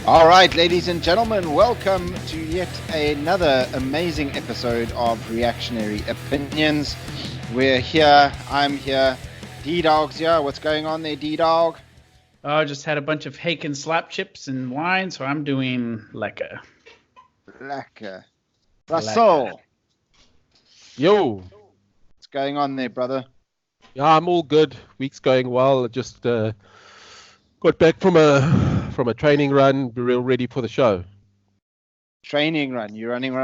All right, ladies and gentlemen, welcome to yet another amazing episode of Reactionary Opinions. We're here, I'm here, D-Dog's here. What's going on there, D-Dog? Oh, I just had a bunch of Haken slap chips and wine, so I'm doing lekker. Lekker. Russell. Yo. What's going on there, brother? Yeah, I'm all good. Week's going well. I just got back from a training run. We're real ready for the show. Training run. You're running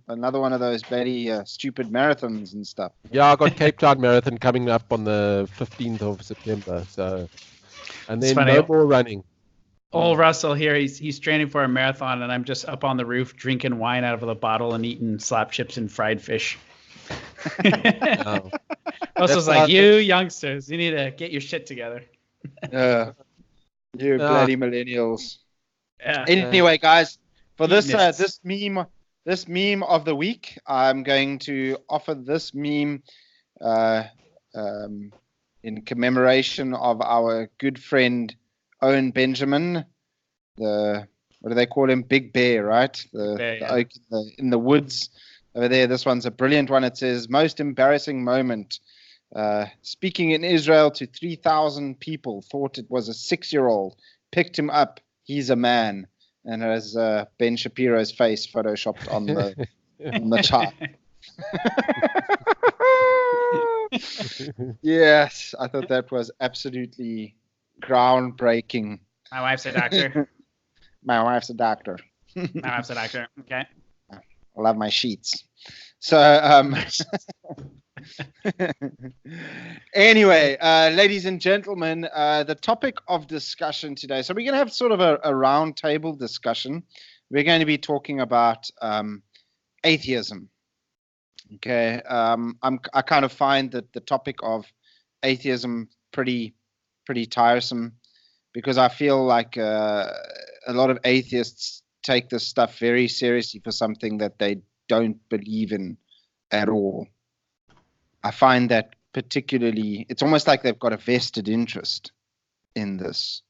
another one of those bloody stupid marathons and stuff. Yeah, I got Cape Town Marathon coming up on the 15th of September. So, and then no more running. Old Russell here, he's training for a marathon, and I'm just up on the roof drinking wine out of a bottle and eating slap chips and fried fish. Oh. Russell's like, you youngsters, you need to get your shit together. You bloody millennials. Yeah. Anyway, guys, for this meme of the week, I'm going to offer this meme in commemoration of our good friend Owen Benjamin, what do they call him? Big Bear, right? The oak in the woods over there. This one's a brilliant one. It says, most embarrassing moment. Speaking in Israel to 3,000 people, thought it was a 6-year-old, picked him up, he's a man. And has Ben Shapiro's face photoshopped on the chart. Yes, I thought that was absolutely groundbreaking. My wife's a doctor. My wife's a doctor. Okay. I love my sheets. So, anyway, ladies and gentlemen, the topic of discussion today. So we're going to have sort of a round table discussion. We're going to be talking about atheism. Okay. I kind of find that the topic of atheism pretty tiresome, because I feel like a lot of atheists take this stuff very seriously for something that they don't believe in at all. I find that particularly, it's almost like they've got a vested interest in this.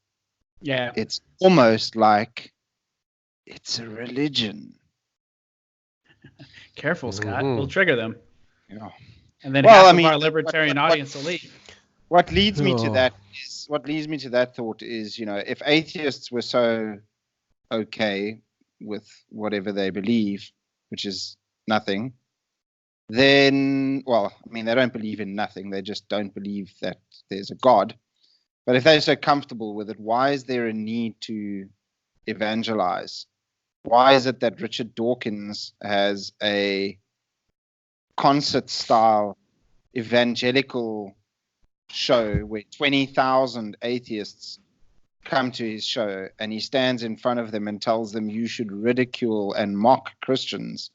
Yeah. It's almost like it's a religion. Careful, Scott. We'll trigger them. Yeah. And then half of our libertarian audience will leave. What leads me to that thought is, if atheists were so okay with whatever they believe, which is nothing, then, they don't believe in nothing. They just don't believe that there's a God. But if they're so comfortable with it, why is there a need to evangelize? Why is it that Richard Dawkins has a concert-style evangelical show where 20,000 atheists come to his show, and he stands in front of them and tells them you should ridicule and mock Christians?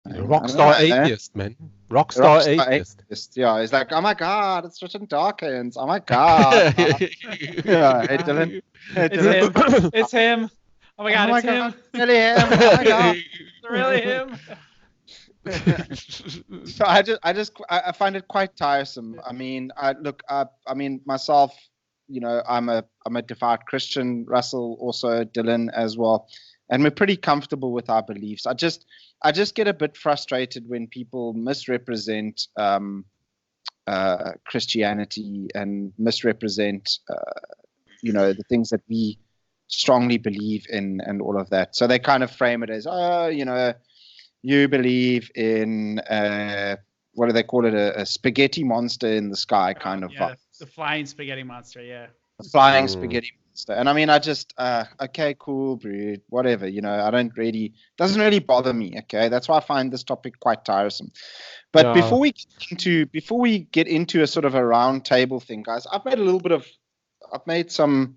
Rockstar atheist, man. Rockstar atheist. Yeah, he's like, oh my God, it's Richard Dawkins. Oh my God. Yeah, hey, Dylan. It's him. Oh my God, it's him. Really him. Oh my God. It's really him. So I find it quite tiresome. I mean, myself, I'm a devout Christian. Russell also, Dylan as well, and we're pretty comfortable with our beliefs. I just get a bit frustrated when people misrepresent Christianity and misrepresent the things that we strongly believe in and all of that. So they kind of frame it as, you believe in what do they call it? A spaghetti monster in the sky kind of vibe. The flying spaghetti monster, yeah. The flying spaghetti monster. And I mean, I just, okay, cool, dude, whatever, doesn't really bother me, okay? That's why I find this topic quite tiresome. But before we get into a sort of a round table thing, guys, I've made some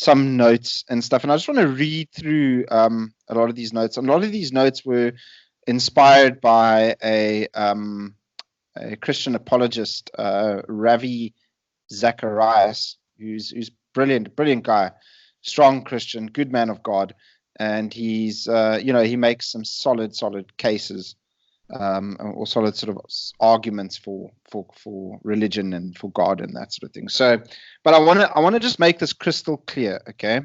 notes and stuff, and I just want to read through a lot of these notes. And a lot of these notes were inspired by a Christian apologist, Ravi Zacharias, who's brilliant guy, strong Christian, good man of God, and he's he makes some solid cases, or solid sort of arguments for religion and for God and that sort of thing. So, but I want to just make this crystal clear, okay?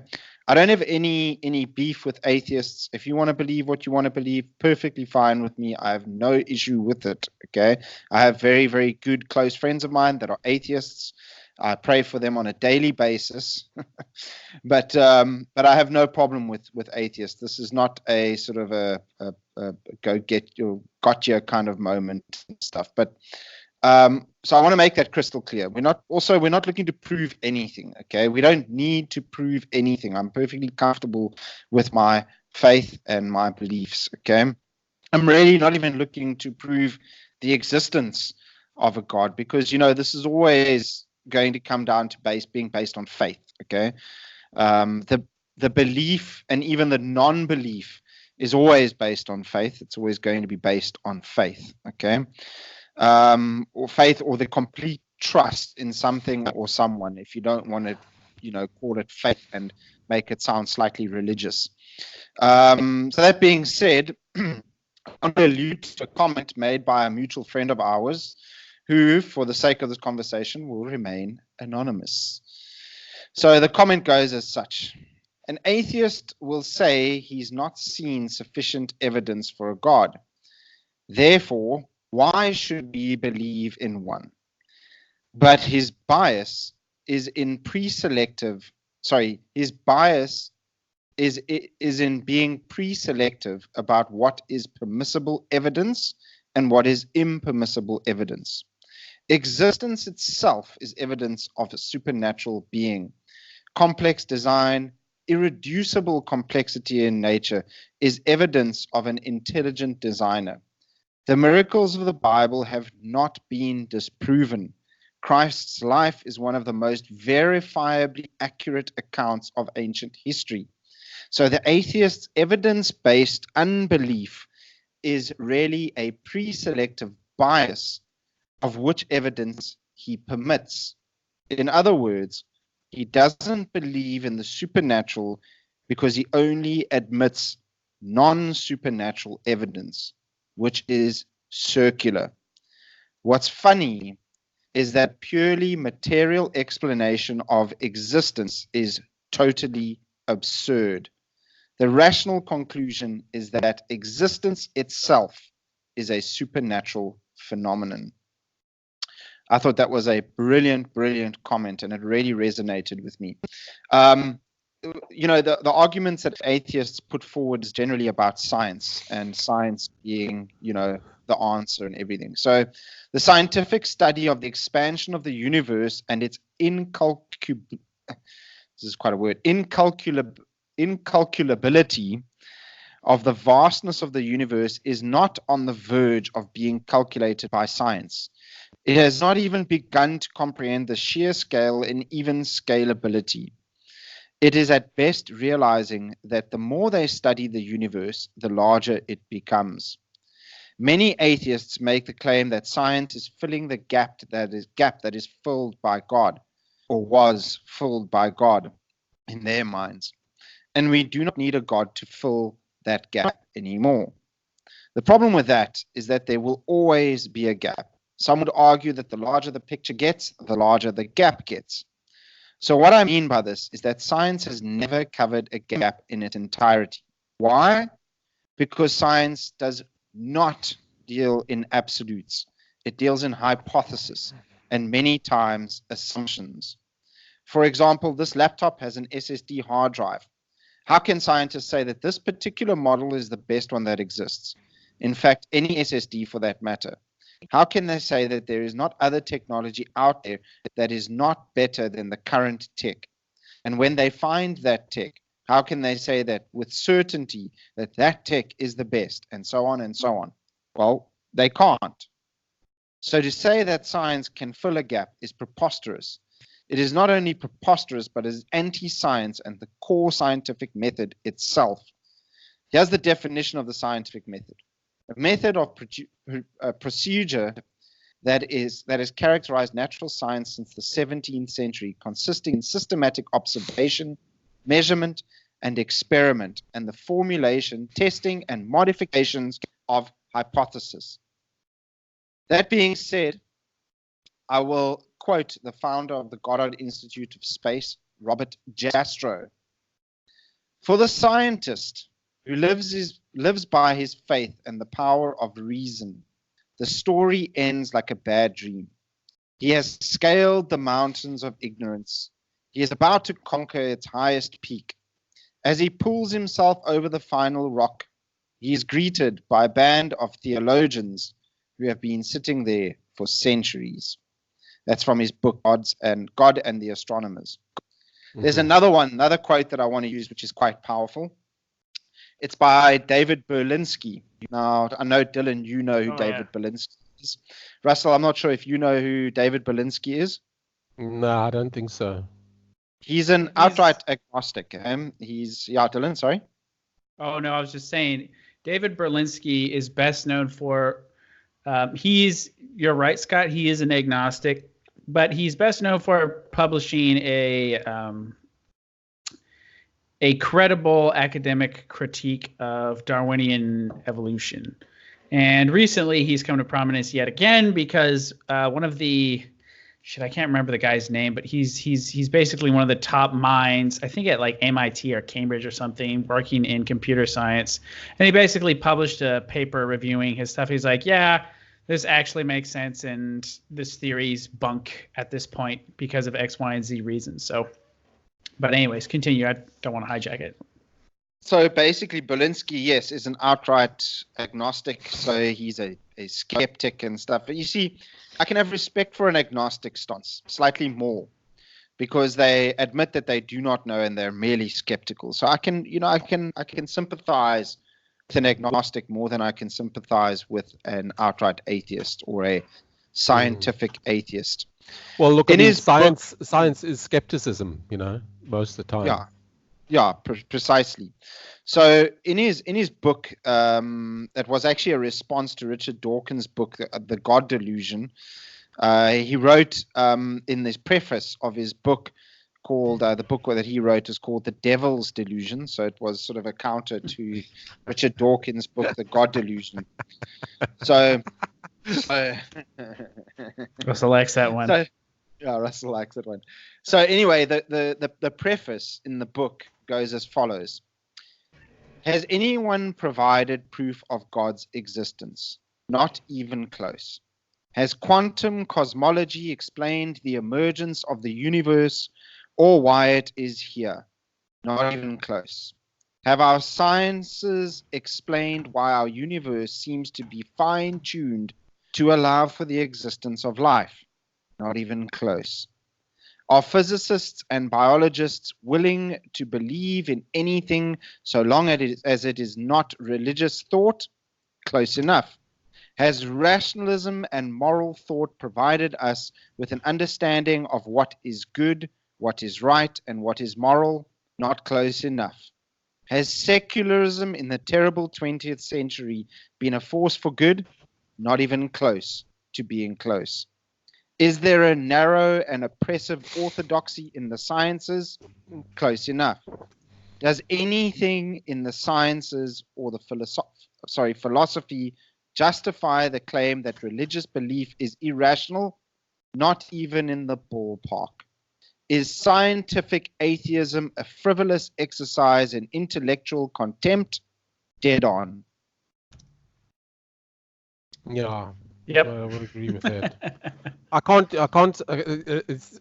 I don't have any beef with atheists. If you want to believe what you want to believe, perfectly fine with me. I have no issue with it. Okay. I have very, very good close friends of mine that are atheists. I pray for them on a daily basis. but I have no problem with atheists. This is not a sort of a go get your gotcha kind of moment and stuff. But so I want to make that crystal clear. We're not looking to prove anything. Okay, we don't need to prove anything. I'm perfectly comfortable with my faith and my beliefs. Okay, I'm really not even looking to prove the existence of a God, because this is always going to come down to being based on faith. Okay, the belief and even the non-belief is always based on faith. It's always going to be based on faith. Okay. Or faith, or the complete trust in something or someone, if you don't want to, call it faith and make it sound slightly religious. So that being said, I want to allude to a comment made by a mutual friend of ours who, for the sake of this conversation, will remain anonymous. So the comment goes as such. An atheist will say he's not seen sufficient evidence for a God. Therefore, why should we believe in one? But his bias is in his bias is in being pre-selective about what is permissible evidence and what is impermissible evidence. Existence itself is evidence of a supernatural being. Complex design, irreducible complexity in nature is evidence of an intelligent designer. The miracles of the Bible have not been disproven. Christ's life is one of the most verifiably accurate accounts of ancient history. So the atheist's evidence-based unbelief is really a pre-selective bias of which evidence he permits. In other words, he doesn't believe in the supernatural because he only admits non-supernatural evidence, which is circular. What's funny is that purely material explanation of existence is totally absurd. The rational conclusion is that existence itself is a supernatural phenomenon. I thought that was a brilliant, brilliant comment, and it really resonated with me. The arguments that atheists put forward is generally about science, and science being, the answer and everything. So the scientific study of the expansion of the universe and its incalculability of the vastness of the universe is not on the verge of being calculated by science. It has not even begun to comprehend the sheer scale and even scalability. It is at best realizing that the more they study the universe, the larger it becomes. Many atheists make the claim that science is filling the gap that is filled by God, or was filled by God in their minds. And we do not need a God to fill that gap anymore. The problem with that is that there will always be a gap. Some would argue that the larger the picture gets, the larger the gap gets. So what I mean by this is that science has never covered a gap in its entirety. Why? Because science does not deal in absolutes. It deals in hypotheses and many times assumptions. For example, this laptop has an SSD hard drive. How can scientists say that this particular model is the best one that exists? In fact, any SSD for that matter. How can they say that there is not other technology out there that is not better than the current tech? And when they find that tech, how can they say that with certainty that that tech is the best, and so on and so on? Well, they can't. So to say that science can fill a gap is preposterous. It is not only preposterous, but is anti-science and the core scientific method itself. Here's the definition of the scientific method. A method of procedure that has characterized natural science since the 17th century, consisting in systematic observation, measurement, and experiment, and the formulation, testing, and modifications of hypotheses. That being said, I will quote the founder of the Goddard Institute of Space, Robert Jastrow. For the scientist who lives by his faith and the power of reason, the story ends like a bad dream. He has scaled the mountains of ignorance. He is about to conquer its highest peak. As he pulls himself over the final rock, he is greeted by a band of theologians who have been sitting there for centuries. That's from his book, God and the Astronomers. Mm-hmm. There's another quote that I want to use, which is quite powerful. It's by David Berlinski. Now, I know, Dylan, you know who David Berlinski is. Russell, I'm not sure if you know who David Berlinski is. No, I don't think so. He's an outright agnostic. Dylan, sorry. Oh, no, I was just saying, David Berlinski is best known for, you're right, Scott, he is an agnostic, but he's best known for publishing a credible academic critique of Darwinian evolution. And recently he's come to prominence yet again because one of the, I can't remember the guy's name, but he's basically one of the top minds, I think at like MIT or Cambridge or something, working in computer science. And he basically published a paper reviewing his stuff. He's like, yeah, this actually makes sense, and this theory's bunk at this point because of X, Y, and Z reasons. So, but anyways, continue. I don't want to hijack it. So basically, Berlinski, yes, is an outright agnostic. So he's a skeptic and stuff. But you see, I can have respect for an agnostic stance, slightly more, because they admit that they do not know and they're merely skeptical. So I can sympathize with an agnostic more than I can sympathize with an outright atheist or a scientific atheist. Well, look, science is skepticism, most of the time. Yeah, precisely. So in his book, that was actually a response to Richard Dawkins' book, The God Delusion. He wrote in this preface of his book, called the book that he wrote is called The Devil's Delusion. So it was sort of a counter to Richard Dawkins' book, The God Delusion. So Russell likes that one. Russell likes that one. So anyway, the preface in the book goes as follows. Has anyone provided proof of God's existence? Not even close. Has quantum cosmology explained the emergence of the universe or why it is here? Not even close. Have our sciences explained why our universe seems to be fine-tuned to allow for the existence of life? Not even close. Are physicists and biologists willing to believe in anything so long as it is not religious thought? Close enough. Has rationalism and moral thought provided us with an understanding of what is good, what is right, and what is moral? Not close enough. Has secularism in the terrible 20th century been a force for good? Not even close to being close. Is there a narrow and oppressive orthodoxy in the sciences? Close enough. Does anything in the sciences or the philosophy justify the claim that religious belief is irrational? Not even in the ballpark. Is scientific atheism a frivolous exercise in intellectual contempt? Dead on. Yeah. Yep. I would agree with that. I can't.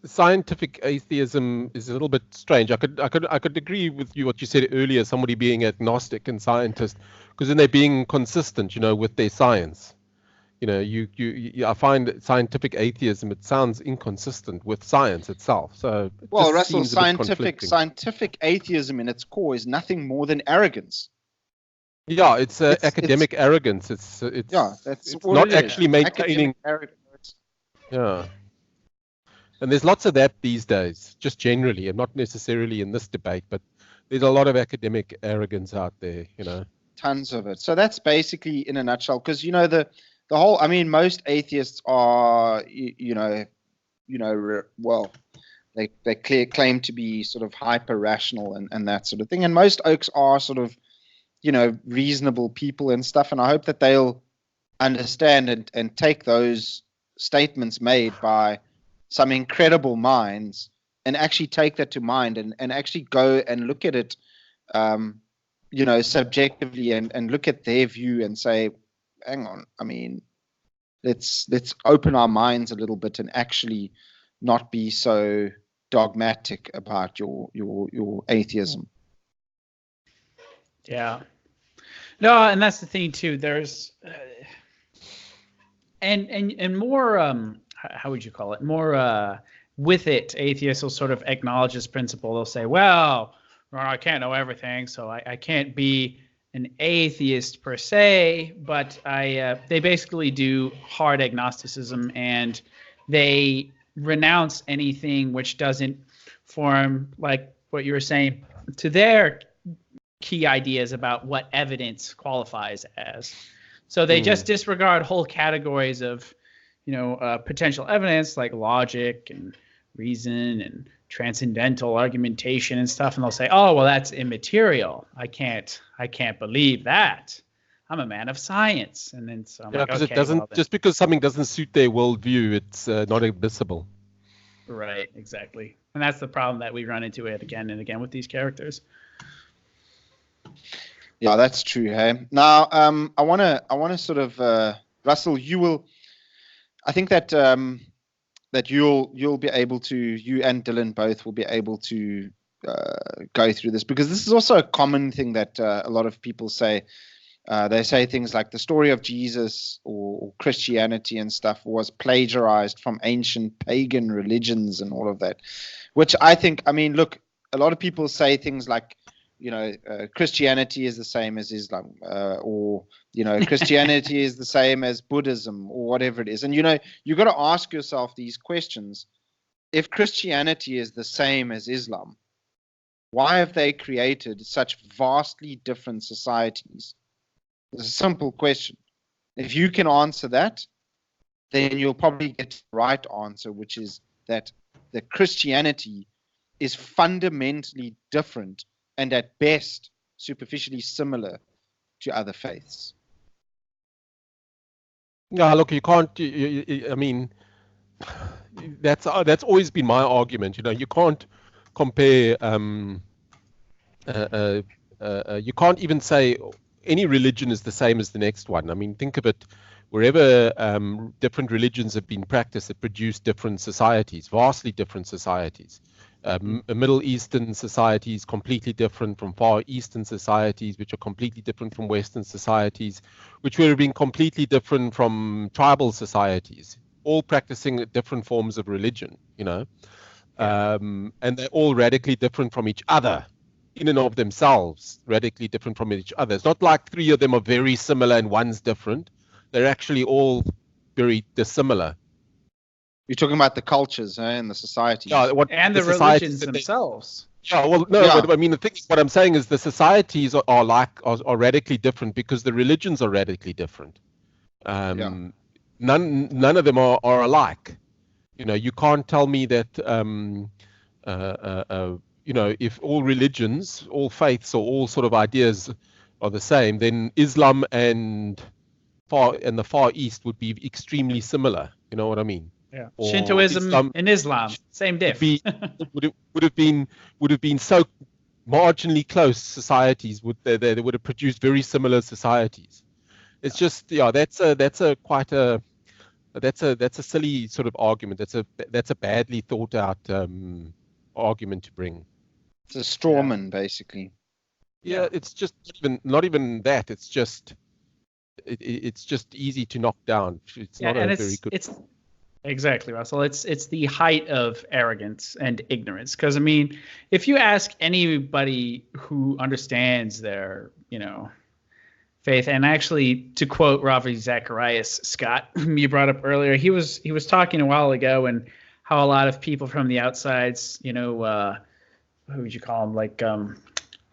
Scientific atheism is a little bit strange. I could agree with you what you said earlier. Somebody being agnostic and scientist, because then they're being consistent, with their science. I find scientific atheism, it sounds inconsistent with science itself. So well, Russell, scientific atheism in its core is nothing more than arrogance. Yeah, it's academic arrogance. It's not actually maintaining. Yeah, and there's lots of that these days, just generally, and not necessarily in this debate, but there's a lot of academic arrogance out there. Tons of it. So that's basically in a nutshell, because the whole. I mean, most atheists are, well, they claim to be sort of hyper rational and that sort of thing, and most oaks are sort of, reasonable people and stuff. And I hope that they'll understand and take those statements made by some incredible minds and actually take that to mind and actually go and look at it subjectively and look at their view and say, hang on, I mean, let's open our minds a little bit and actually not be so dogmatic about your atheism. Yeah. No, and that's the thing too. There's and more how would you call it? More with it, atheists will sort of acknowledge this principle. They'll say, well, I can't know everything, so I can't be an atheist per se, but they basically do hard agnosticism, and they renounce anything which doesn't form, like what you were saying, to their key ideas about what evidence qualifies as. So they just disregard whole categories of, potential evidence like logic and reason and transcendental argumentation and stuff, and they'll say, oh, well, that's immaterial. I can't believe that. I'm a man of science. And then so I'm like, because okay, it doesn't, well, just because something doesn't suit their worldview, it's not admissible. Right, exactly. And that's the problem that we run into it again and again with these characters. Yeah, that's true. Hey, now I want to sort of Russell, I think that that you'll be able to, you and Dylan both will be able to go through this, because this is also a common thing that a lot of people say. They say things like the story of Jesus or Christianity and stuff was plagiarized from ancient pagan religions and all of that, which I think, I mean, look, a lot of people say things like, Christianity is the same as Islam, or, Christianity is the same as Buddhism, or whatever it is. And, you got to ask yourself these questions. If Christianity is the same as Islam, why have they created such vastly different societies? It's a simple question. If you can answer that, then you'll probably get the right answer, which is that the Christianity is fundamentally different and at best superficially similar to other faiths. Yeah, look, you can't. I mean, that's always been my argument. You can't compare. You can't even say any religion is the same as the next one. I mean, think of it. Wherever different religions have been practiced, it produced different societies, vastly different societies. Middle Eastern societies completely different from Far Eastern societies, which are completely different from Western societies, which would have been completely different from tribal societies, all practicing different forms of religion, and they're all radically different from each other, in and of themselves, radically different from each other. It's not like three of them are very similar and one's different. They're actually all very dissimilar. You're talking about the cultures and the societies. Yeah, and the religions themselves. Yeah, well, no, yeah. But I mean, what I'm saying is the societies are radically different because the religions are radically different. None of them are alike. You can't tell me that if all religions, all faiths, or all sort of ideas are the same, then Islam and the Far East would be extremely similar. You know what I mean? Yeah. Or Shintoism and Islam, same diff. would have been so marginally close societies. They would have produced very similar societies. It's just that's a silly sort of argument. That's a badly thought out argument to bring. It's a straw man, basically. Yeah, it's just not even that. It's just easy to knock down. It's not a very good. Exactly, Russell. It's the height of arrogance and ignorance. Because I mean, if you ask anybody who understands their, faith, and actually to quote Ravi Zacharias, Scott, whom you brought up earlier, he was talking a while ago, and how a lot of people from the outsides, who would you call them, like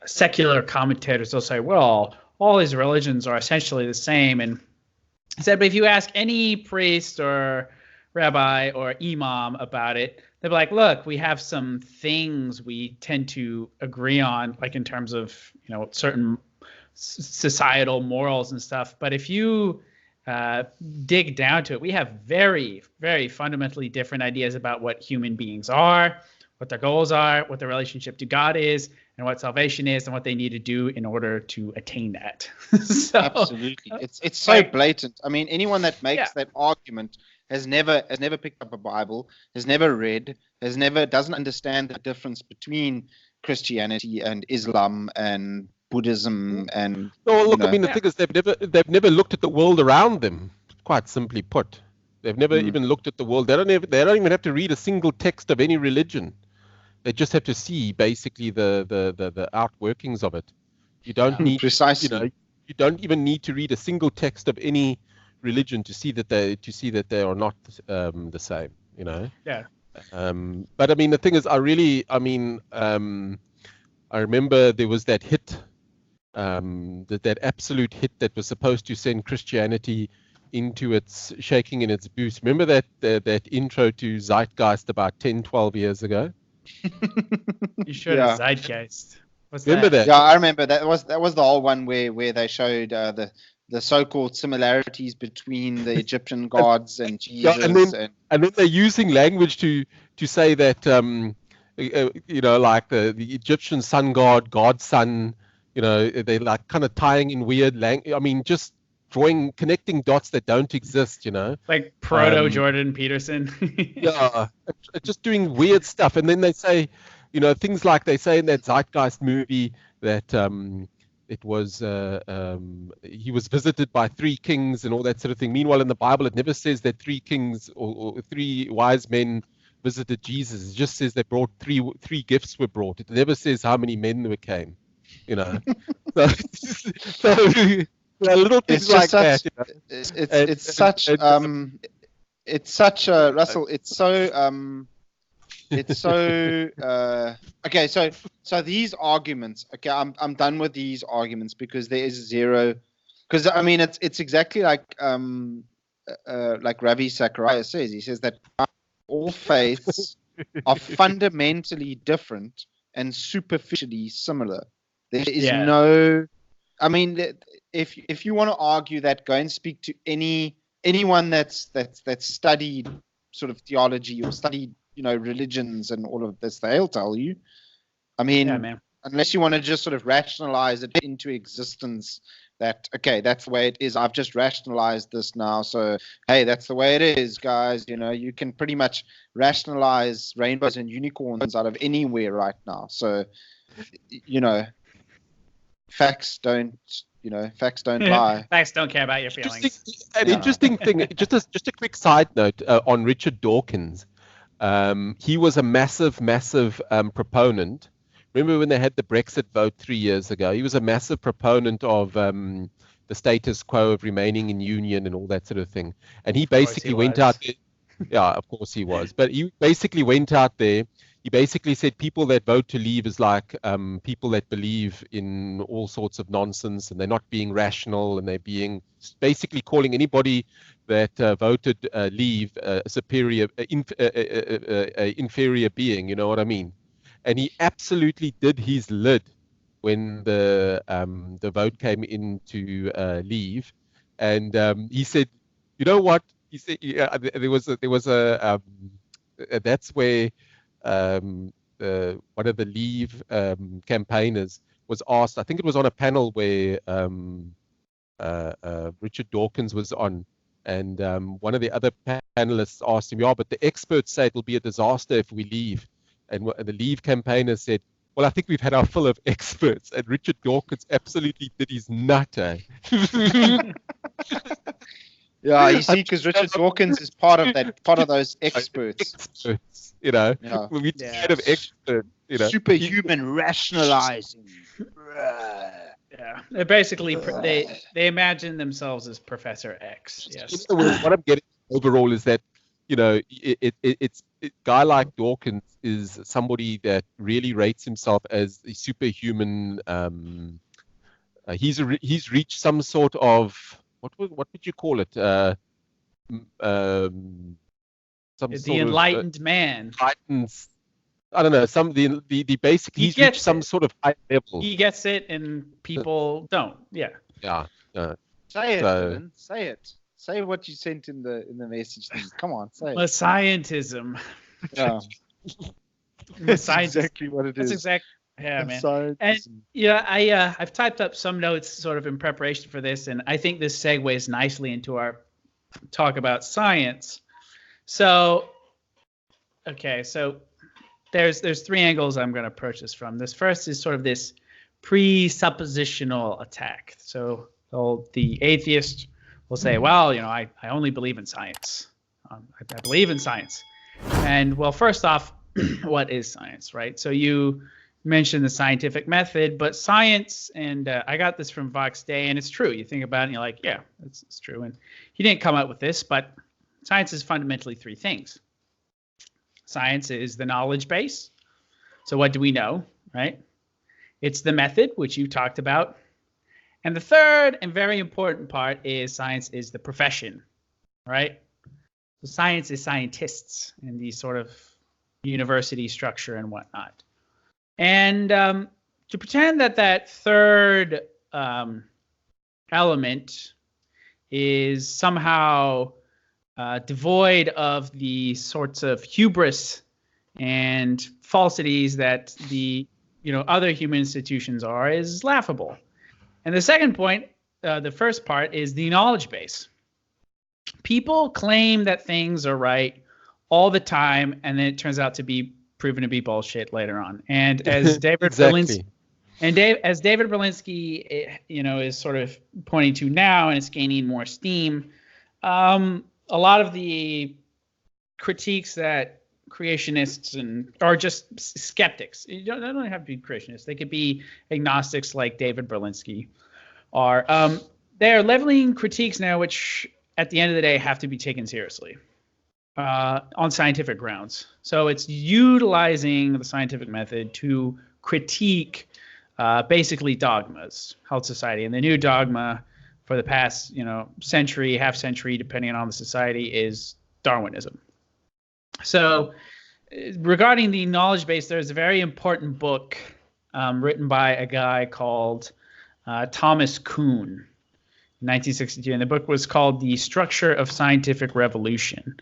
secular commentators, they'll say, well, all these religions are essentially the same. And he said, but if you ask any priest or rabbi or imam about it, they'll be like, look, we have some things we tend to agree on, like in terms of, certain societal morals and stuff. But if you dig down to it, we have very, very fundamentally different ideas about what human beings are, what their goals are, what their relationship to God is, and what salvation is, and what they need to do in order to attain that. So, absolutely, it's so blatant. I mean, anyone that makes that argument has never picked up a Bible, has never read, doesn't understand the difference between Christianity and Islam and Buddhism and. No, look, I mean, the thing is, they've never looked at the world around them. Quite simply put, they've never even looked at the world. They don't even have to read a single text of any religion. They just have to see basically the outworkings of it. You don't need precisely. You don't even need to read a single text of any religion to see that they are not the same. Yeah. But I mean, the thing is, I remember there was that hit, that absolute hit that was supposed to send Christianity into its shaking in its boots. Remember that intro to Zeitgeist about 10, 12 years ago? You showed a Zeitgeist. What's remember that? Yeah, I remember. That was the whole one where they showed the so-called similarities between the Egyptian gods and Jesus. And then they're using language to say that like the Egyptian sun god, God's son, they're like kind of tying in weird language. I mean, just connecting dots that don't exist, like proto Jordan Peterson. Yeah, just doing weird stuff. And then they say, things like they say in that Zeitgeist movie that it was he was visited by 3 kings and all that sort of thing. Meanwhile, in the Bible, it never says that 3 kings or 3 wise men visited Jesus. It just says they brought three gifts were brought. It never says how many men there came. So little things like that. It's such a Russell. It's so okay. So these arguments. Okay, I'm done with these arguments because there is zero. Because I mean, it's exactly like Ravi Zacharias says. He says that all faiths are fundamentally different and superficially similar. There is no. I mean, if you want to argue that, go and speak to anyone that's studied sort of theology or studied religions and all of this. They'll tell you. I mean, unless you want to just sort of rationalize it into existence, that okay, that's the way it is. I've just rationalized this now, so hey, that's the way it is, guys. You can pretty much rationalize rainbows and unicorns out of anywhere right now. So facts don't lie. Facts don't care about your feelings. An interesting thing, just a quick side note on Richard Dawkins. He was a massive proponent. Remember when they had the Brexit vote 3 years ago? He was a massive proponent of the status quo of remaining in union and all that sort of thing. And he basically went out there. Yeah, of course he was. But he basically went out there. He basically said people that vote to leave is like people that believe in all sorts of nonsense, and they're not being rational, and they're being basically calling anybody that voted leave a superior, inferior being. You know what I mean? And he absolutely did his lid when the vote came in to leave, and he said, you know what? He said there was a that's where. One of the Leave campaigners was asked, I think it was on a panel where Richard Dawkins was on, and one of the other panelists asked him, but the experts say it will be a disaster if we leave. And the Leave campaigner said, well, I think we've had our fill of experts. And Richard Dawkins absolutely did his nut. Yeah, you see, because Richard Dawkins is part of those experts. We need of experts. Superhuman rationalizing. Yeah, they basically they imagine themselves as Professor X. Yes. What I'm getting overall is that it's a guy like Dawkins is somebody that really rates himself as a superhuman. He's reached some sort of what would you call it? The enlightened man. I don't know. The basic. He's reached some sort of high level. He gets it, and people don't. Yeah. Yeah. Say it, man. Say it. Say what you sent in the message. Come on, say it. Scientism. Yeah. That's exactly what it is. That's exactly. Yeah, man. Science. And I've typed up some notes sort of in preparation for this, and I think this segues nicely into our talk about science. So, okay, so there's three angles I'm going to approach this from. This first is sort of this presuppositional attack. So the atheist will say, well, I only believe in science. I believe in science. And well, first off, what is science, right? So you mentioned the scientific method, but science, and I got this from Vox Day, and it's true. You think about it and you're like, yeah, it's true. And he didn't come up with this, but science is fundamentally three things. Science is the knowledge base. So what do we know, right? It's the method, which you talked about. And the third and very important part is science is the profession, right? So science is scientists in the sort of university structure and whatnot. And to pretend that third element is somehow devoid of the sorts of hubris and falsities that the other human institutions are is laughable. And the second point, the first part, is the knowledge base. People claim that things are right all the time, and then it turns out to be proven to be bullshit later on. And as David Berlinski, as David Berlinski, is sort of pointing to now, and it's gaining more steam. A lot of the critiques that creationists are just skeptics. They don't have to be creationists. They could be agnostics like David Berlinski are. They're leveling critiques now, which at the end of the day have to be taken seriously on scientific grounds. So it's utilizing the scientific method to critique basically dogmas, held society. And the new dogma for the past, century, half century, depending on the society, is Darwinism. So regarding the knowledge base, there's a very important book written by a guy called Thomas Kuhn in 1962. And the book was called The Structure of Scientific Revolution.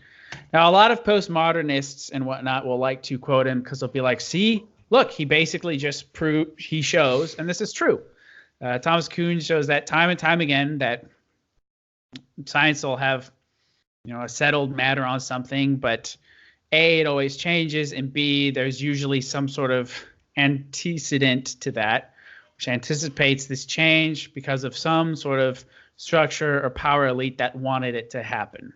Now, a lot of postmodernists and whatnot will like to quote him because they'll be like, see, look, he basically just he shows, and this is true. Thomas Kuhn shows that time and time again that science will have, a settled matter on something, but A, it always changes, and B, there's usually some sort of antecedent to that, which anticipates this change because of some sort of structure or power elite that wanted it to happen.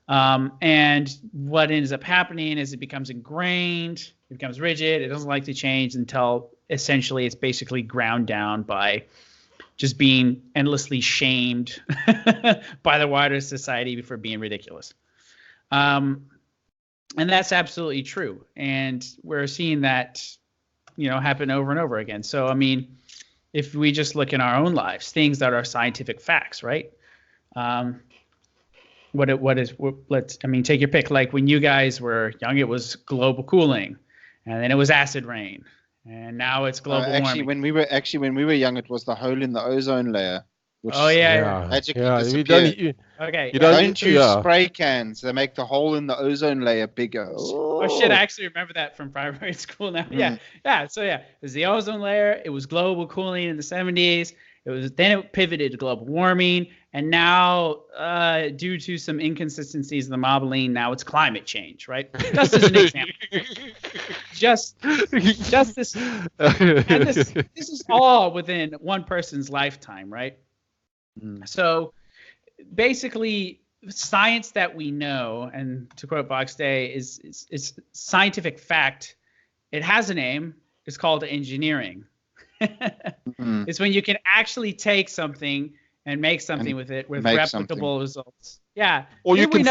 And what ends up happening is it becomes ingrained, it becomes rigid, it doesn't like to change until essentially it's basically ground down by just being endlessly shamed by the wider society for being ridiculous. And that's absolutely true. And we're seeing that, happen over and over again. So, I mean, if we just look in our own lives, things that are scientific facts, right? Take your pick. Like when you guys were young, it was global cooling, and then it was acid rain, and now it's global warming. When we were young, it was the hole in the ozone layer. Which magically disappeared. Okay. You don't use spray cans. They make the hole in the ozone layer bigger. Oh shit! I actually remember that from primary school now. Yeah. So it was the ozone layer. It was global cooling in the 70s. Then it pivoted to global warming, and now due to some inconsistencies in the modeling, now it's climate change, right? Just as an example. just this, and this is all within one person's lifetime, right? So basically, science that we know, and to quote Vox Day, is scientific fact. It has a name. It's called engineering. It's when you can actually take something and make something with it with replicable results. Yeah. Or you can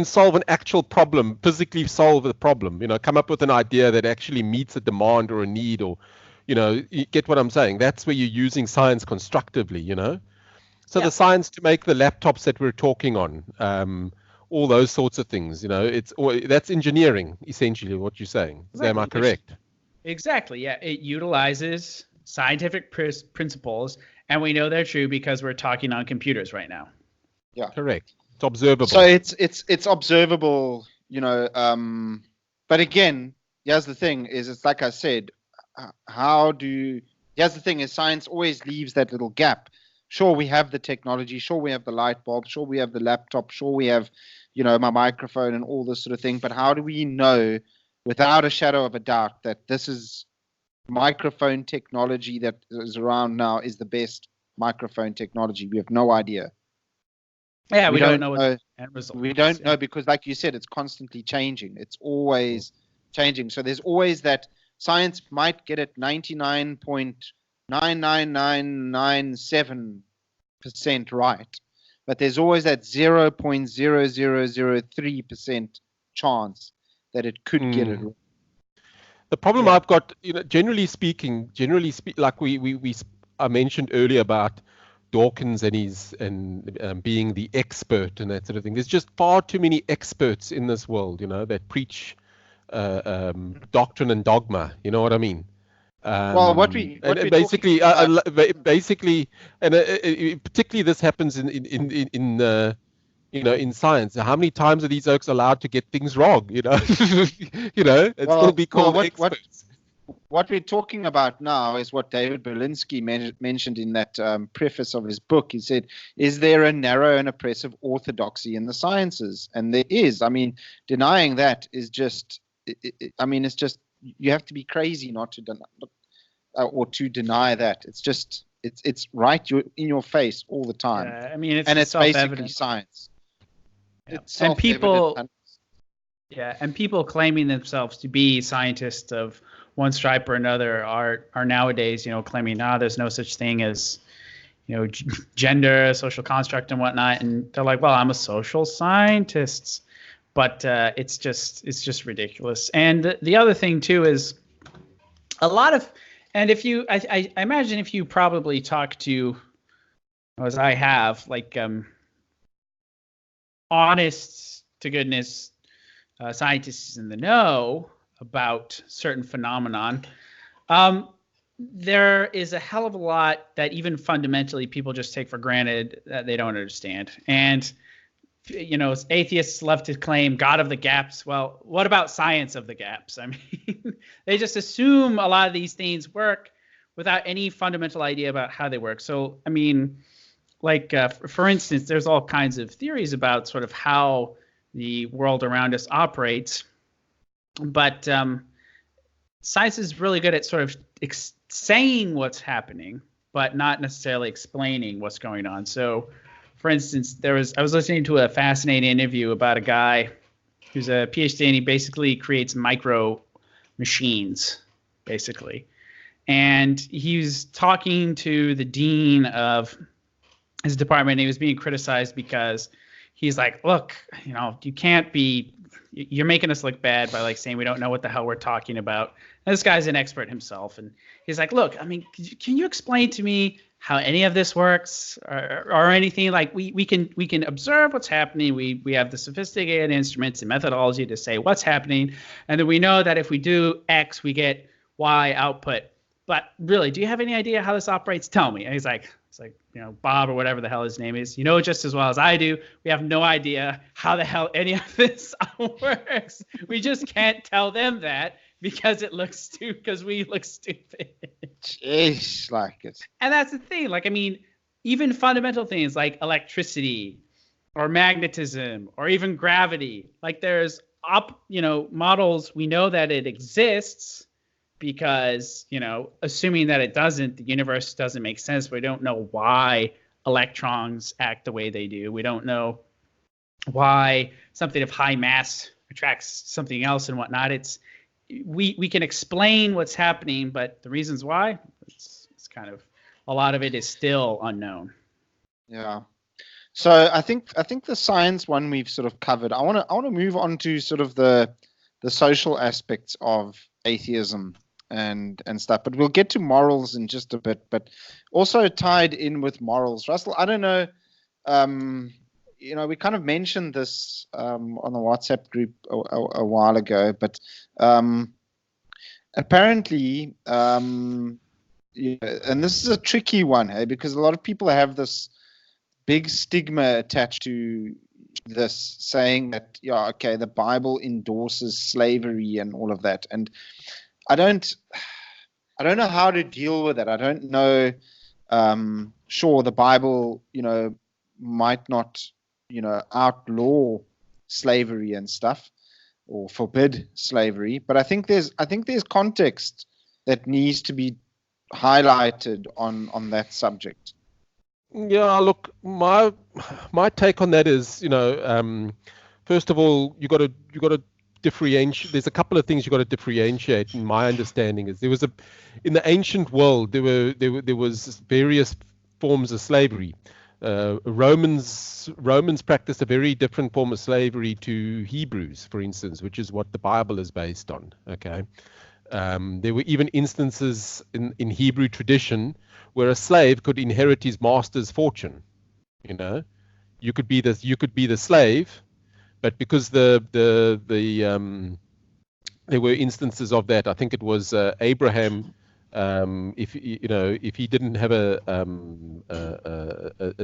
solve an actual problem, physically solve the problem. Come up with an idea that actually meets a demand or a need, or you get what I'm saying. That's where you're using science constructively. So the science to make the laptops that we're talking on, all those sorts of things. That's engineering essentially. What you're saying. Exactly. Am I correct? Exactly. Yeah, it utilizes scientific principles, and we know they're true because we're talking on computers right now. Yeah, correct. It's observable. So it's observable, but again, here's the thing: is it's like I said, here's the thing: is science always leaves that little gap. Sure, we have the technology. Sure, we have the light bulb. Sure, we have the laptop. Sure, we have, my microphone and all this sort of thing. But how do we know, without a shadow of a doubt, that this is microphone technology that is around now is the best microphone technology? We have no idea. Yeah, we don't know what the end result we don't know, because like you said, it's constantly changing. It's always changing. So there's always that science might get it 99.99997% right, but there's always that 0.0003% chance that it could get it wrong. The problem I've got, generally speaking, like I mentioned earlier about Dawkins and being the expert and that sort of thing. There's just far too many experts in this world, that preach doctrine and dogma. You know what I mean? Well, basically, particularly this happens in science. How many times are these oaks allowed to get things wrong? Still be called experts. What we're talking about now is what David Berlinski mentioned in that preface of his book. He said, is there a narrow and oppressive orthodoxy in the sciences? And there is. I mean, denying that is just, it's just, you have to be crazy not to deny, or to deny that. It's just, it's right in your face all the time. Yeah, it's basically science. Yeah. And people claiming themselves to be scientists of one stripe or another are nowadays, claiming, there's no such thing as, gender, social construct and whatnot. And they're like, well, I'm a social scientist, but it's just ridiculous. And the other thing too is and if you, I imagine if you probably talk to, as I have, like honest to goodness scientists in the know about certain phenomenon, there is a hell of a lot that even fundamentally people just take for granted that they don't understand. And atheists love to claim God of the gaps. Well, what about science of the gaps? They just assume a lot of these things work without any fundamental idea about how they work. So for instance, there's all kinds of theories about sort of how the world around us operates. But science is really good at sort of saying what's happening, but not necessarily explaining what's going on. So, for instance, I was listening to a fascinating interview about a guy who's a PhD, and he basically creates micro machines, basically. And he was talking to the dean of his department, and he was being criticized because he's like, look, you can't be, you're making us look bad by saying we don't know what the hell we're talking about. And this guy's an expert himself. And he's like, look, can you explain to me how any of this works or anything? We can observe what's happening. We have the sophisticated instruments and methodology to say what's happening. And then we know that if we do X, we get Y output. But really, do you have any idea how this operates? Tell me. And he's like, Bob or whatever the hell his name is, just as well as I do. We have no idea how the hell any of this works. We just can't tell them that because we look stupid. Jeez, And that's the thing. Even fundamental things like electricity or magnetism or even gravity, there's models, we know that it exists. Because, assuming that it doesn't, the universe doesn't make sense. We don't know why electrons act the way they do. We don't know why something of high mass attracts something else and whatnot. We can explain what's happening, but the reasons why, it's kind of, a lot of it is still unknown. Yeah. So I think the science one we've sort of covered. I want to move on to sort of the social aspects of atheism and stuff, but we'll get to morals in just a bit. But also tied in with morals, Russell, I don't know, we kind of mentioned this on the WhatsApp group a while ago, but apparently, and this is a tricky one, because a lot of people have this big stigma attached to this, saying that, yeah, okay, the Bible endorses slavery and all of that, and I don't know how to deal with it. I don't know. Sure, the Bible, might not, outlaw slavery and stuff, or forbid slavery, but I think there's context that needs to be highlighted on that subject. Yeah, look, my take on that is, first of all, you got to differentiate. There's a couple of things you got to differentiate. In my understanding, is in the ancient world there was various forms of slavery. Romans practiced a very different form of slavery to Hebrews, for instance, which is what the Bible is based on. Okay, there were even instances in Hebrew tradition where a slave could inherit his master's fortune. You could be the slave, but because there were instances of that. I think it was Abraham. If he didn't have a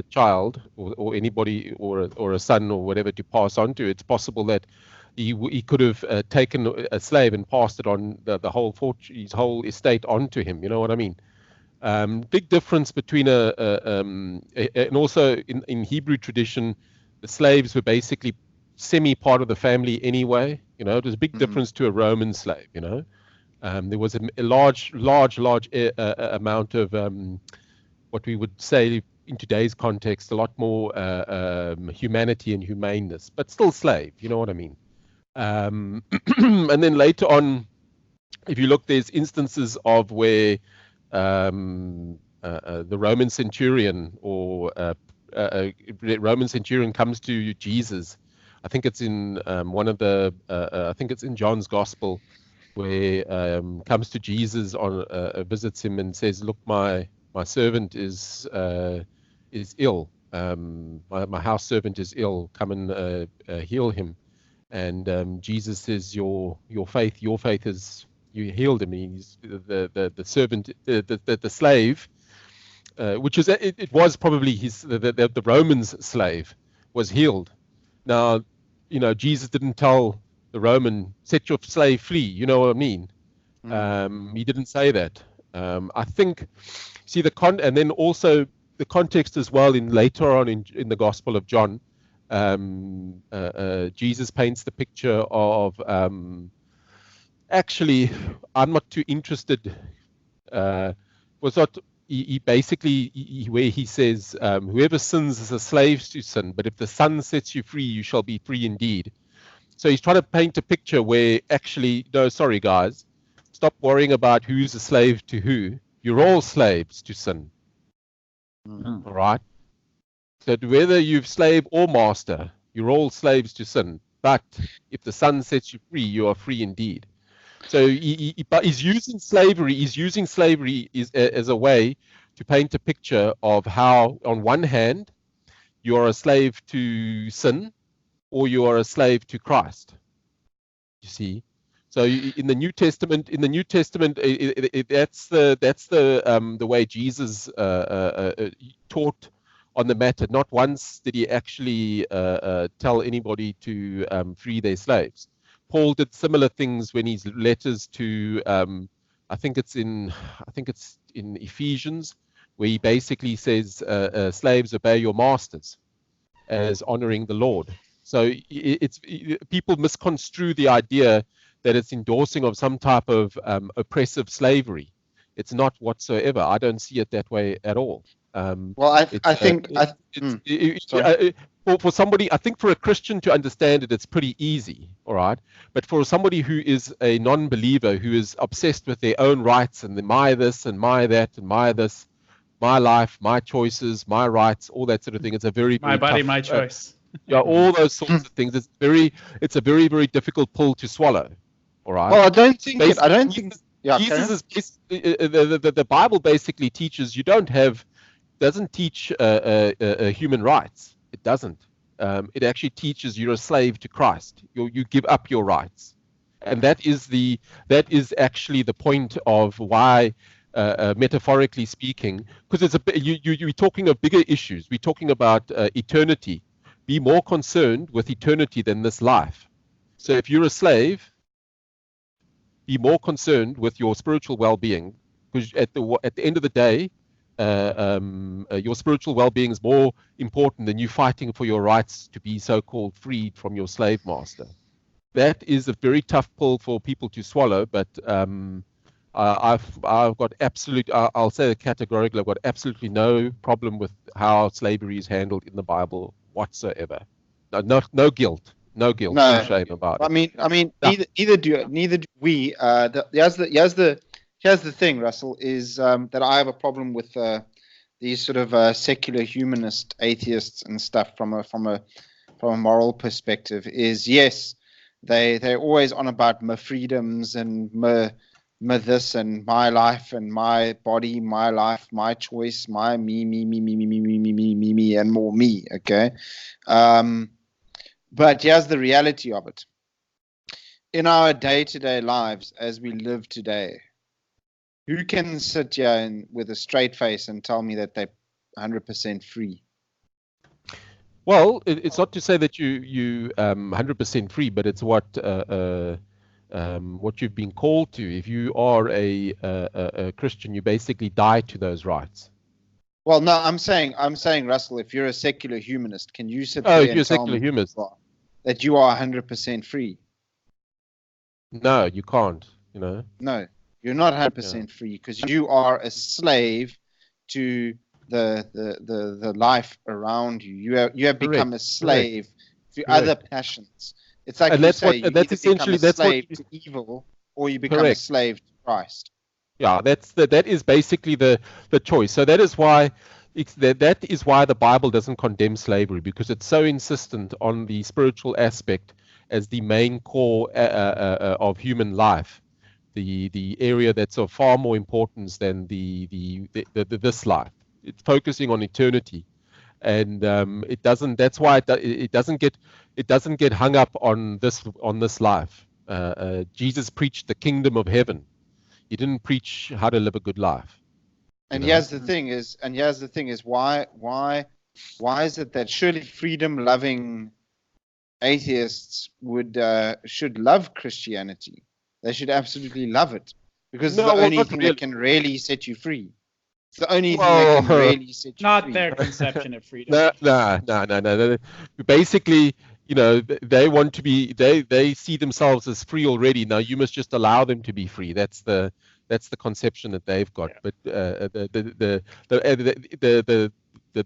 child or anybody or a son or whatever to pass on to, it's possible that he could have taken a slave and passed it on the whole fortune, his whole estate onto him. You know what I mean? Big difference between and also in Hebrew tradition, the slaves were basically semi part of the family anyway. It was a big difference to a Roman slave. There was a large amount of what we would say in today's context, a lot more humanity and humaneness, but still slave. You know what I mean? And then later on, if you look, there's instances of where the Roman centurion comes to Jesus. I think it's in I think it's in John's Gospel, where comes to Jesus visits him and says, "Look, my servant is ill. My house servant is ill. Come and heal him." And Jesus says, "Your faith is." You healed him. He's the servant, the slave, which is it was probably the Roman's slave was healed. Now, Jesus didn't tell the Roman, "Set your slave free." You know what I mean? He didn't say that. I think, and then also the context as well. Later on in the Gospel of John, Jesus paints the picture of. Actually, I'm not too interested. He basically where he says, "Whoever sins is a slave to sin, but if the Son sets you free, you shall be free indeed." So he's trying to paint a picture where actually, no, sorry guys, stop worrying about who's a slave to who. You're all slaves to sin. All right. So whether you've slave or master, you're all slaves to sin. But if the Son sets you free, you are free indeed. So he's using slavery. He's using slavery as a way to paint a picture of how, on one hand, you are a slave to sin, or you are a slave to Christ. You see. So in the New Testament, that's the way Jesus taught on the matter. Not once did he actually tell anybody to free their slaves. Paul did similar things when his letters to, I think it's in Ephesians, where he basically says, "Slaves, obey your masters," as honoring the Lord. So people misconstrue the idea that it's endorsing of some type of oppressive slavery. It's not whatsoever. I don't see it that way at all. For somebody, I think for a Christian to understand it, it's pretty easy, all right? But for somebody who is a non-believer, who is obsessed with their own rights and my this and my that and my this, my life, my choices, my rights, all that sort of thing, it's a very, my very body, tough, my choice. All those sorts of things. It's a very, very difficult pill to swallow, all right? Well, I don't think. Yeah, Jesus is the Bible basically teaches doesn't teach human rights. It doesn't. It actually teaches you're a slave to Christ. You give up your rights, and that is actually the point of why, metaphorically speaking, because you're talking of bigger issues. We're talking about eternity, be more concerned with eternity than this life. So if you're a slave, be more concerned with your spiritual well-being, because at the end of the day, your spiritual well-being is more important than you fighting for your rights to be so-called freed from your slave master. That is a very tough pill for people to swallow, but I've got I'll say categorically, I've got absolutely no problem with how slavery is handled in the Bible whatsoever. No guilt, no shame about it. I mean, neither do we. Here's the thing, Russell, is that I have a problem with these sort of secular humanist atheists and stuff from a moral perspective. Is yes, they're always on about my freedoms and my this and my life and my body, my life, my choice, my me, and more me. Okay. But here's the reality of it. In our day-to-day lives, as we live today, who can sit here with a straight face and tell me that they're 100% free? Well, it's not to say that you 100% free, but it's what you've been called to. If you are a Christian, you basically die to those rights. Well, no, I'm saying, Russell, if you're a secular humanist, can you sit there and tell me that you are 100% free? No, you can't. No, you're not 100% free, because you are a slave to the life around you. You have become a slave to other passions. It's like you say, you either become a slave to evil, or you become a slave to Christ. Yeah, that is basically the choice. So that is why the Bible doesn't condemn slavery, because it's so insistent on the spiritual aspect as the main core of human life, the area that's of far more importance than this life. It's focusing on eternity, and it doesn't. That's why it doesn't get hung up on this life. Jesus preached the kingdom of heaven. He didn't preach how to live a good life. And here's the thing is why is it that surely freedom-loving atheists should love Christianity? They should absolutely love it, because it's the only thing that can really set you free. It's the only thing that can really set you free. Not their conception of freedom. No. Basically, they want to be. They see themselves as free already. Now you must just allow them to be free. That's the conception that they've got. Yeah. But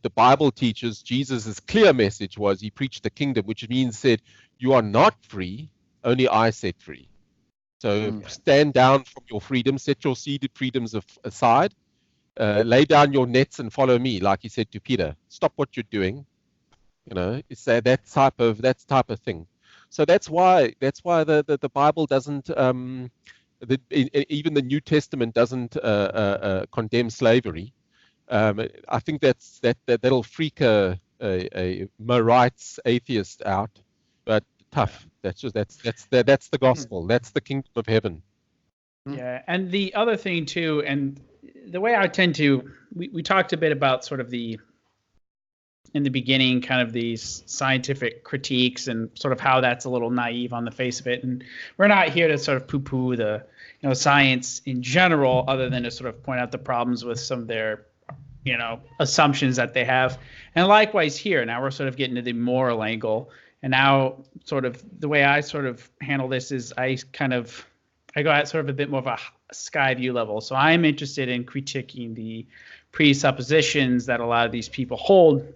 the Bible teaches, Jesus' clear message was he preached the kingdom, which means said you are not free. Only I set free. So stand down from your freedom. Set your seeded freedoms aside. Lay down your nets and follow me, like he said to Peter. Stop what you're doing. It's that type of thing. So that's why the Bible doesn't, even the New Testament doesn't condemn slavery. I think that'll freak a rights atheist out, but tough. That's the gospel. That's the kingdom of heaven. Yeah, and the other thing too, and the way I tend to, we talked a bit about sort of in the beginning, kind of these scientific critiques and sort of how that's a little naive on the face of it. And we're not here to sort of poo-poo the science in general, other than to sort of point out the problems with some of their assumptions that they have. And likewise here, now we're sort of getting to the moral angle. And now sort of the way I sort of handle this is I go at sort of a bit more of a sky view level. So I'm interested in critiquing the presuppositions that a lot of these people hold.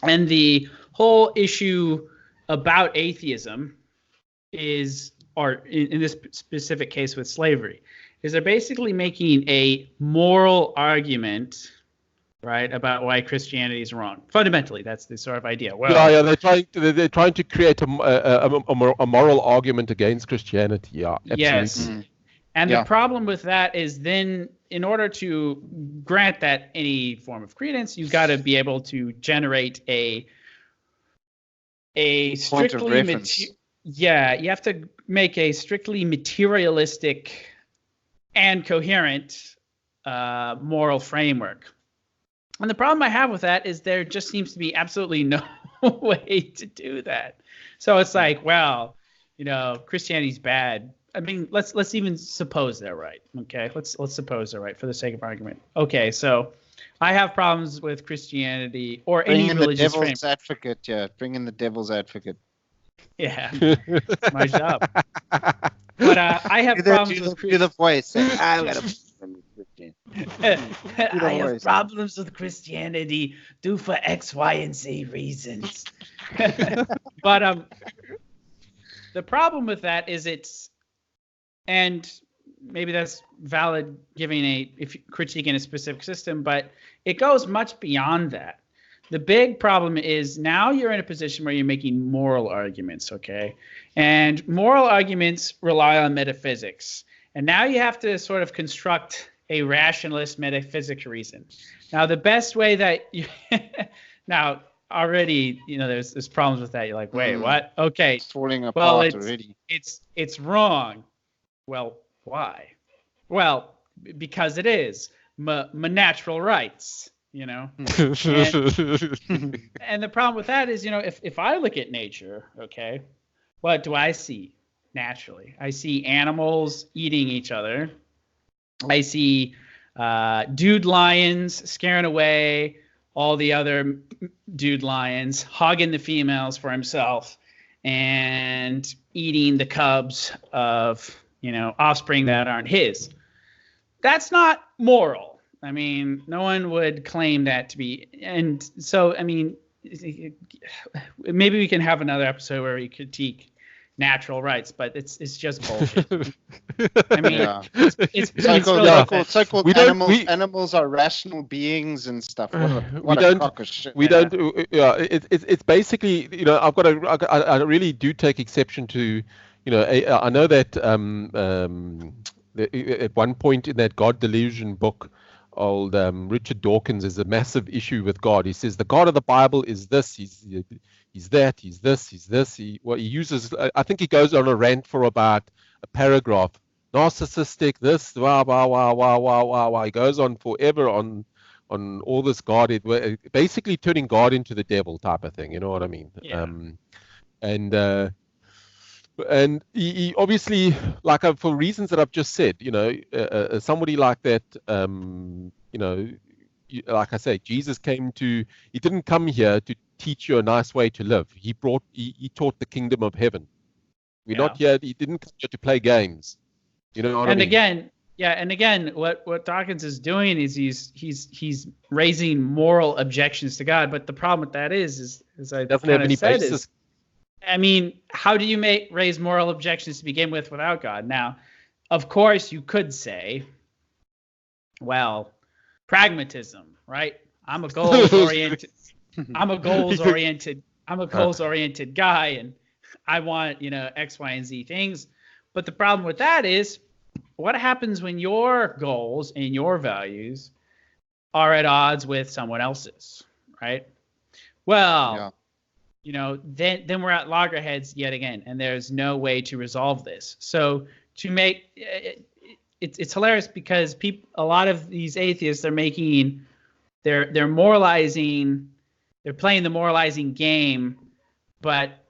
And the whole issue about atheism or in this specific case with slavery, is they're basically making a moral argument, right, about why Christianity is wrong. Fundamentally, that's the sort of idea. Well, yeah, they're trying to create a moral argument against Christianity. Yeah, absolutely. Yes. And the problem with that is then, in order to grant that any form of credence, you've got to be able to generate a strictly you have to make a strictly materialistic and coherent moral framework. And the problem I have with that is there just seems to be absolutely way to do that. So it's like, well, Christianity's bad. I mean, let's even suppose they're right. Okay, let's suppose they're right for the sake of argument. Okay, so I have problems with Christianity or any religious framework. Bring in the devil's advocate. Yeah, bring in the devil's advocate. Yeah, it's my job. But I have problems with Christianity. Do the voice. I've got I have problems with Christianity due for X, Y, and Z reasons. But the problem with that is and maybe that's valid giving critiquing a specific system, but it goes much beyond that. The big problem is now you're in a position where you're making moral arguments, okay? And moral arguments rely on metaphysics. And now you have to sort of construct a rationalist metaphysics reason. Now, the best way that now already, there's problems with that. You're like, wait, what? Okay. It's falling apart already. It's wrong. Well, why? Well, because it is my natural rights. And the problem with that is, if I look at nature, okay, what do I see naturally? I see animals eating each other. I see dude lions scaring away all the other dude lions, hogging the females for himself, and eating the cubs of, offspring that aren't his. That's not moral. I mean, no one would claim that to be. And so, I mean, maybe we can have another episode where we critique natural rights, but it's just bullshit. I mean, it's so-called animals are rational beings and stuff. What a crock of shit. We don't. It's basically, I really do take exception to, I know that at one point in that God Delusion book, old Richard Dawkins has a massive issue with God. He says the God of the Bible is this, he's that, he's this, he's this. He uses, I think he goes on a rant for about a paragraph. Narcissistic, this, wow. He goes on forever on all this God, basically turning God into the devil type of thing. You know what I mean? Yeah. And he obviously, like for reasons that I've just said, somebody like that, like I say, Jesus he didn't come here to teach you a nice way to live. He taught the kingdom of heaven. We're not here. He didn't come here to play games. You know what I mean? Again, what Dawkins is doing is he's raising moral objections to God. But the problem with that is I doesn't have any basis. I mean, how do you raise moral objections to begin with without God? Now, of course, you could say, well, pragmatism, right? I'm a goals-oriented guy, and I want, X, Y, and Z things. But the problem with that is, what happens when your goals and your values are at odds with someone else's, right? Well, then we're at loggerheads yet again, and there's no way to resolve this. So to make it's hilarious because a lot of these atheists they're moralizing, they're playing the moralizing game, but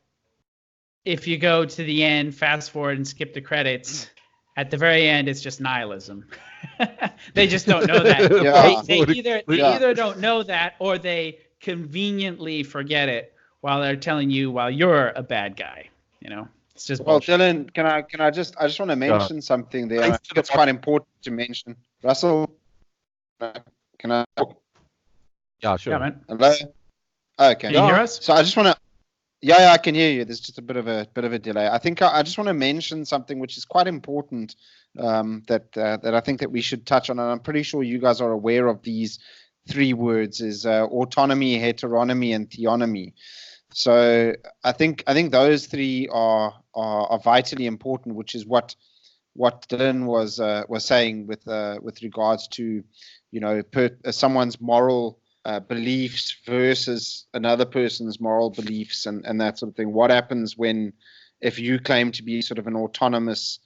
if you go to the end, fast forward and skip the credits, at the very end it's just nihilism. They just don't know that. They either don't know that or they conveniently forget it while they're telling you while you're a bad guy. It's just bullshit. Dylan, can I just want to mention something there. I think it's quite important to mention. Russell, can I talk? Yeah, sure. Yeah, man. Hello. Okay. Can you hear us? So I just want to. Yeah, I can hear you. There's just a bit of a delay. I think I just want to mention something which is quite important that I think that we should touch on, and I'm pretty sure you guys are aware of these three words: is autonomy, heteronomy, and theonomy. So I think those three are vitally important, which is what Dylan was saying with regards to someone's moral beliefs versus another person's moral beliefs and that sort of thing. What happens if you claim to be sort of an autonomous,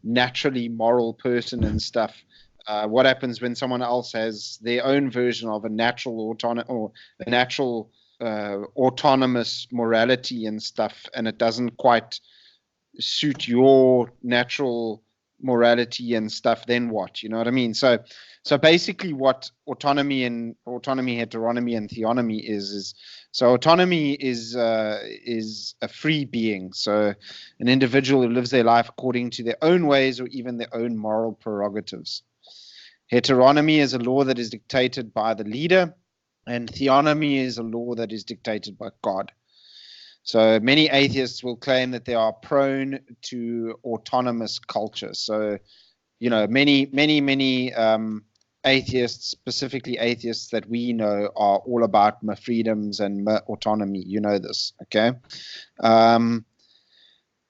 naturally moral person and stuff? What happens when someone else has their own version of a natural autonomous morality and stuff, and it doesn't quite suit your natural morality and stuff, then what? You know what I mean? So basically what autonomy, heteronomy, and theonomy is so autonomy is a free being. So an individual who lives their life according to their own ways or even their own moral prerogatives. Heteronomy is a law that is dictated by the leader, and theonomy is a law that is dictated by God. So many atheists will claim that they are prone to autonomous culture. So, many atheists, specifically atheists that we know, are all about my freedoms and my autonomy. You know this, okay?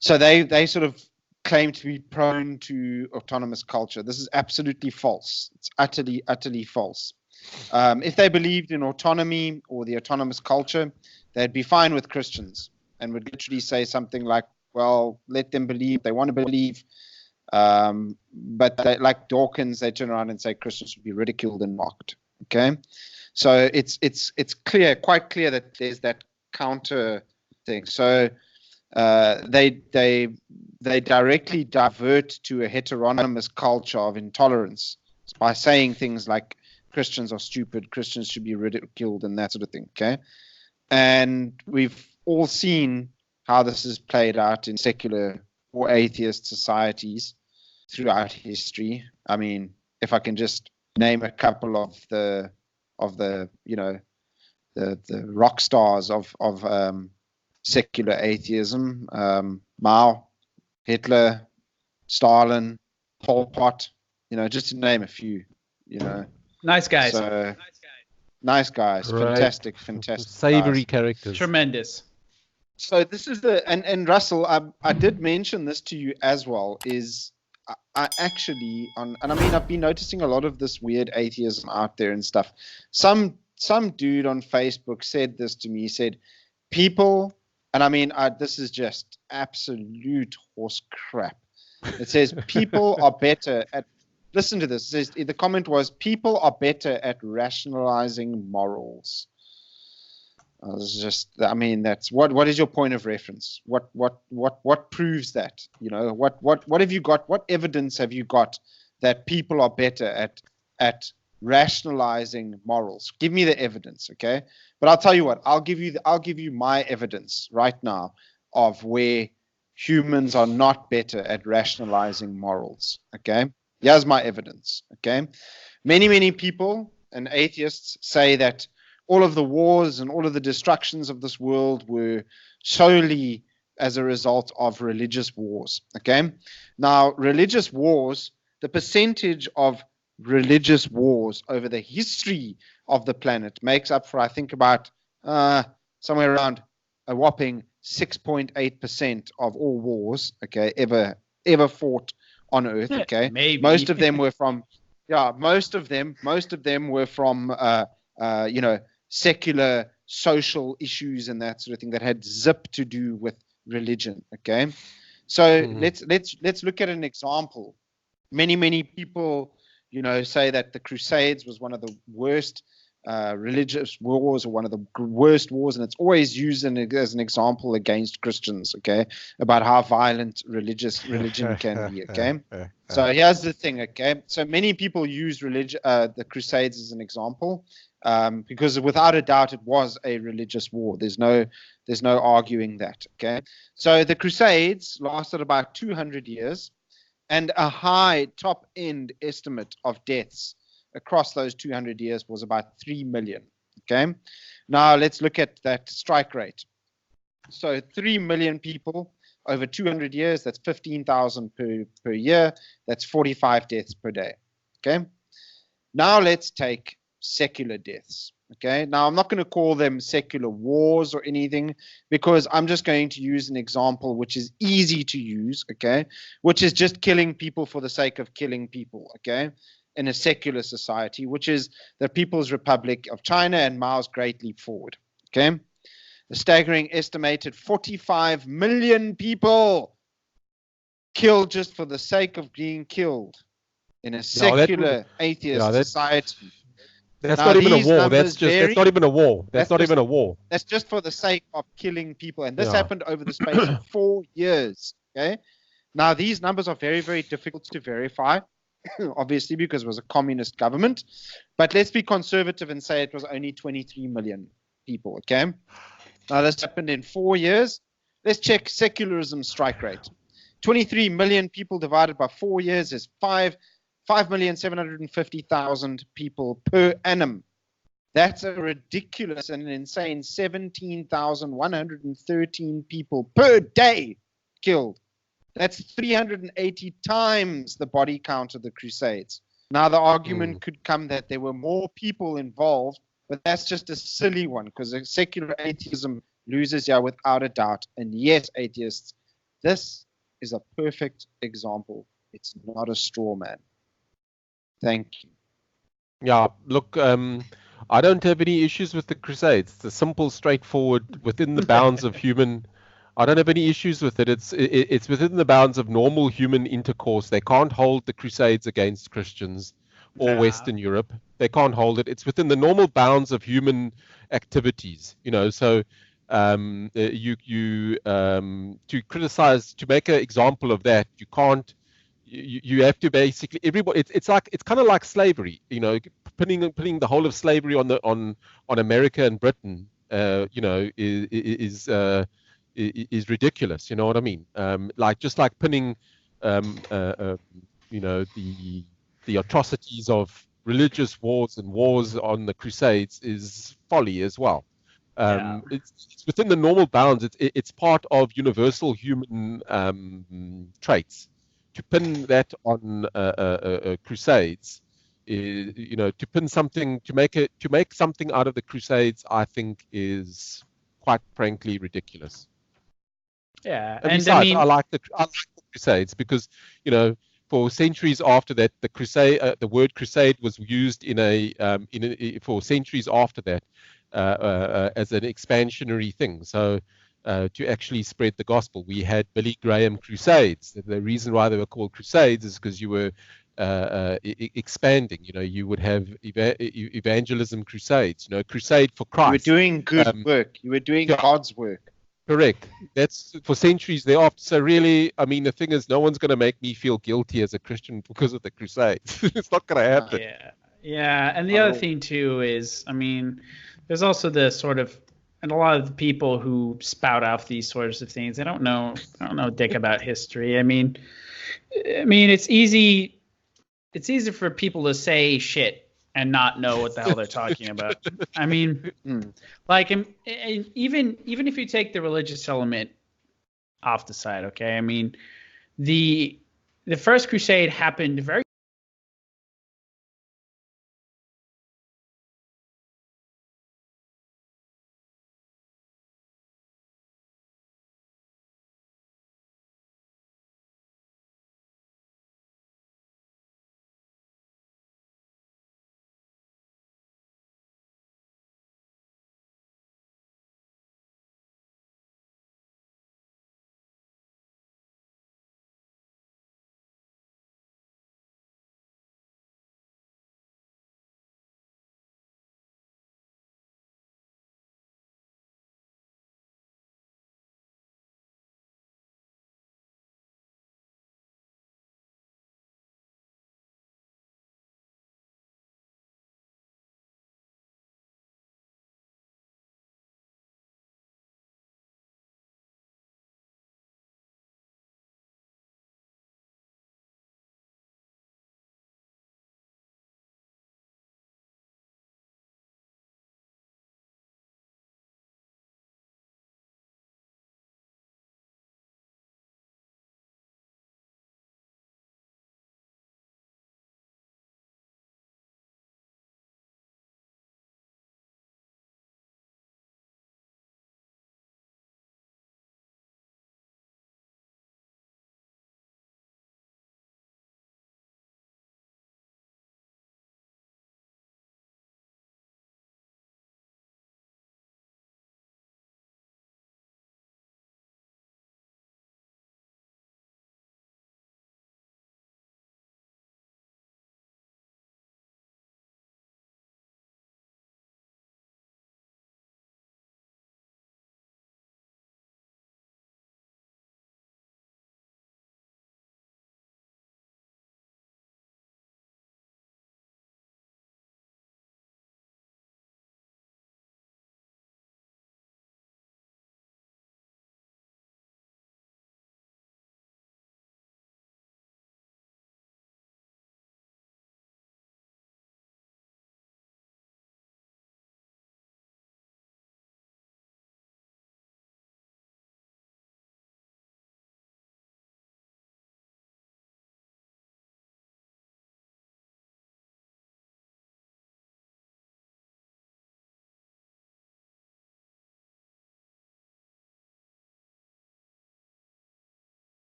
So they sort of claim to be prone to autonomous culture. This is absolutely false. It's utterly, utterly false. If they believed in autonomy or the autonomous culture, they'd be fine with Christians and would literally say something like, well, let them believe they want to believe. But they, like Dawkins, they turn around and say Christians should be ridiculed and mocked. Okay. So it's clear, quite clear that there's that counter thing. So they directly divert to a heteronomous culture of intolerance by saying things like Christians are stupid, Christians should be ridiculed, and that sort of thing. Okay. And we've all seen how this is played out in secular or atheist societies throughout history. I mean, if I can just name a couple of the rock stars of secular atheism, Mao, Hitler, Stalin, Pol Pot, just to name a few, Nice guys. So, nice guys. Right. Fantastic. Savory guys. characters. Tremendous. So this is and Russell, I did mention this to you as well, is I actually I've been noticing a lot of this weird atheism out there and stuff. Some dude on Facebook said this to me. He said, people, and this is just absolute horse crap. It says people are better at, listen to this. It says, the comment was, people are better at rationalizing morals. It's just, that's what is your point of reference? What proves that? What have you got? What evidence have you got that people are better at rationalizing morals? Give me the evidence, okay? But I'll tell you what, I'll give you my evidence right now of where humans are not better at rationalizing morals, okay? Here's my evidence, okay? Many people and atheists say that all of the wars and all of the destructions of this world were solely as a result of religious wars, okay? Now, religious wars, the percentage of religious wars over the history of the planet makes up for, I think, about somewhere around a whopping 6.8% of all wars, okay, ever fought on Earth, okay? Maybe. Most of them were from, most of them were from, secular social issues and that sort of thing that had zip to do with religion, okay? So let's look at an example. Many people, say that the Crusades was one of the worst religious wars, or one of the worst wars, and it's always used as an example against Christians, okay, about how violent religion can be, okay? So here's the thing, okay? So many people use the Crusades as an example, because without a doubt it was a religious war. There's no arguing that, okay? So the Crusades lasted about 200 years, and a high top-end estimate of deaths across those 200 years was about 3 million, okay? Now let's look at that strike rate. So 3 million people over 200 years, that's 15,000 per year, that's 45 deaths per day, okay? Now let's take secular deaths, okay? Now I'm not going to call them secular wars or anything, because I'm just going to use an example which is easy to use, okay? Which is just killing people for the sake of killing people, okay? In a secular society, which is the People's Republic of China and Mao's Great Leap Forward, okay? A staggering estimated 45 million people killed just for the sake of being killed in a secular atheist society. That's Now, not even a these war. numbers That's vary. not even a war. That's not just- even a war. That's just for the sake of killing people. And this Yeah. happened over the space of 4 years. Okay. Now, these numbers are very, very difficult to verify, obviously, because it was a communist government. But let's be conservative and say it was only 23 million people. Okay. Now, this happened in 4 years. Let's check secularism strike rate. 23 million people divided by 4 years is 5,750,000 people per annum. That's a ridiculous and insane 17,113 people per day killed. That's 380 times the body count of the Crusades. Now, the argument could come that there were more people involved, but that's just a silly one because secular atheism loses here without a doubt. And yes, atheists, this is a perfect example. It's not a straw man. Thank you. Yeah, look, I don't have any issues with the Crusades. It's a simple, straightforward, within the bounds of human. I don't have any issues with it. It's within the bounds of normal human intercourse. They can't hold the Crusades against Christians or Western Europe. They can't hold it. It's within the normal bounds of human activities. So to criticize, to make an example of that, you can't. You have to basically everybody. It's kind of like slavery. Putting the whole of slavery on America and Britain. Is ridiculous. You know what I mean? Just like pinning, the atrocities of religious wars and wars on the Crusades is folly as well. It's within the normal bounds. It's part of universal human traits. To pin that on Crusades, to pin something, to make something out of the Crusades, I think is quite frankly ridiculous. Yeah, and besides, I like the Crusades because for centuries after that, the word crusade was used for centuries after that as an expansionary thing. So to actually spread the gospel, we had Billy Graham crusades. The reason why they were called crusades is because you were expanding. You would have evangelism crusades. Crusade for Christ. You were doing good work. You were doing God's work. Correct. That's for centuries thereafter. So really, I mean, the thing is, no one's going to make me feel guilty as a Christian because of the Crusades. It's not going to happen. Yeah. And the other thing too is, I mean, there's also the sort of, and a lot of the people who spout off these sorts of things, they don't know dick about history. I mean, it's easy for people to say shit and not know what the hell they're talking about. I mean, like, and even if you take the religious element off the side, okay? I mean, the First Crusade happened very